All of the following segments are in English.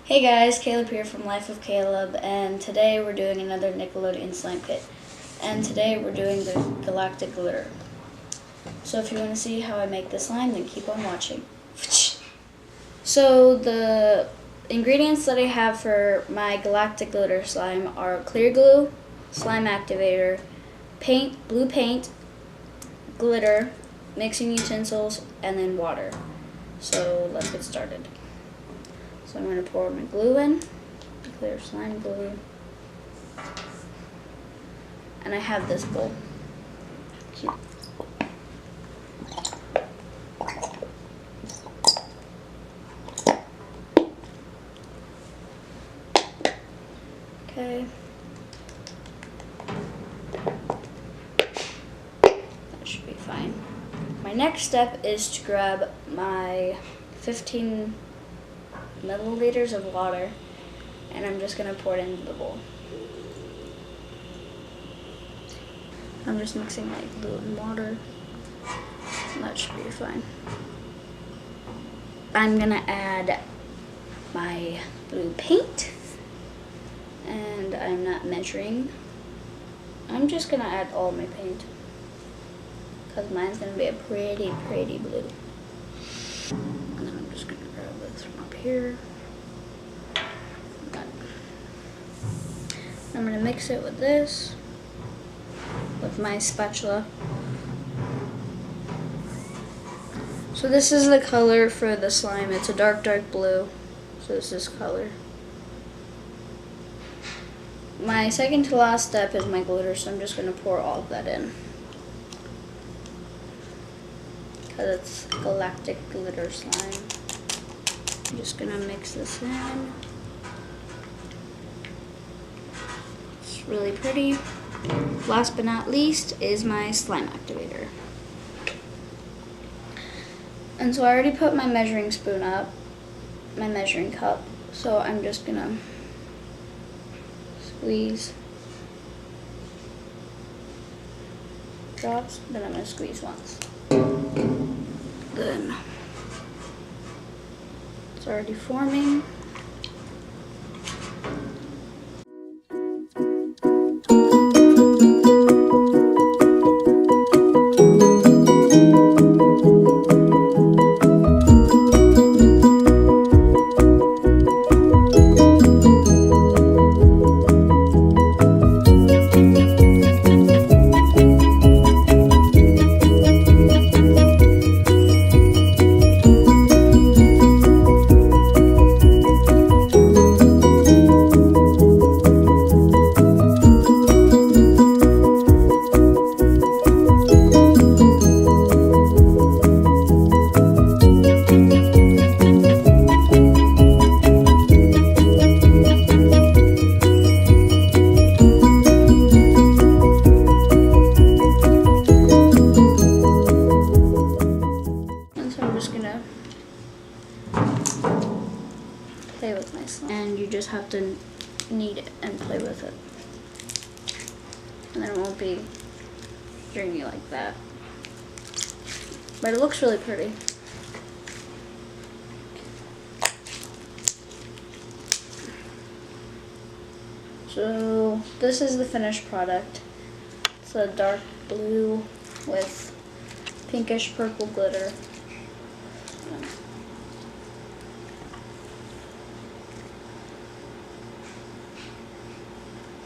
Hey guys, Caleb here from Life of Caleb, and today we're doing another Nickelodeon slime kit. And today we're doing the Galactic glitter. So if you want to see how I make the slime, then keep on watching. So the ingredients that I have for my Galactic glitter slime are clear glue, slime activator, paint, blue paint, glitter, mixing utensils, and then water. So let's get started. So I'm going to pour my glue in, clear slime glue, and I have this bowl. Okay. That should be fine. My next step is to grab my 15 milliliters of water, and I'm just going to pour it into the bowl. I'm just mixing my glue and water, and that should be fine. I'm going to add my blue paint, and I'm not measuring. I'm just going to add all my paint, because mine's going to be a pretty blue. And then I'm just going to grab this from up here. I'm going to mix it with this, with my spatula. So this is the color for the slime. It's a dark blue. So this is color. My second to last step is my glitter, so I'm just going to pour all of that in, because it's Galactic glitter slime. I'm just going to mix this in. It's really pretty. Last but not least is my slime activator. And so I already put my measuring spoon up, my measuring cup, so I'm just going to squeeze drops, then I'm going to squeeze once. Then it's already forming. Play with my slime, and you just have to knead it and play with it, and then it won't be stringy like that, but it looks really pretty. So this is the finished product. It's a dark blue with pinkish purple glitter.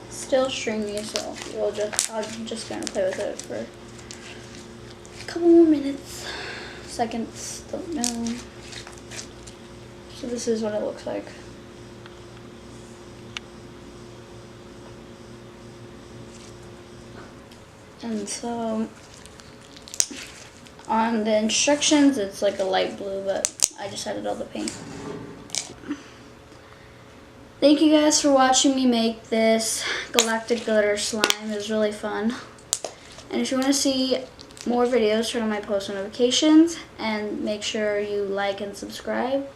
Still stringy, so I'm just gonna play with it for a couple more minutes, seconds, don't know. So this is what it looks like. And so on the instructions, it's like a light blue, but I just added all the paint. Thank you guys for watching me make this Galactic glitter slime. It was really fun. And if you want to see more videos, turn on my post notifications and make sure you like and subscribe.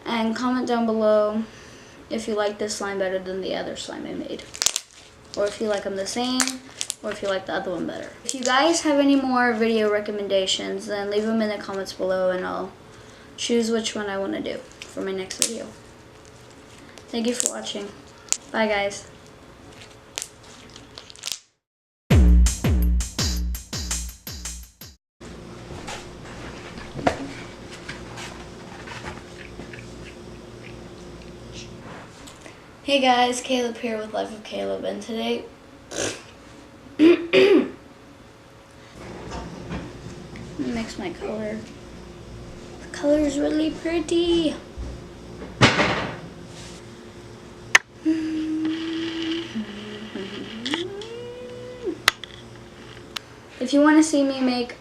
And comment down below if you like this slime better than the other slime I made, or if you like them the same, or if you like the other one better. If you guys have any more video recommendations, then leave them in the comments below and I'll choose which one I want to do for my next video. Thank you for watching. Bye, guys. Hey guys, Caleb here with Life of Caleb, and today mix my color. The color is really pretty. If you want to see me make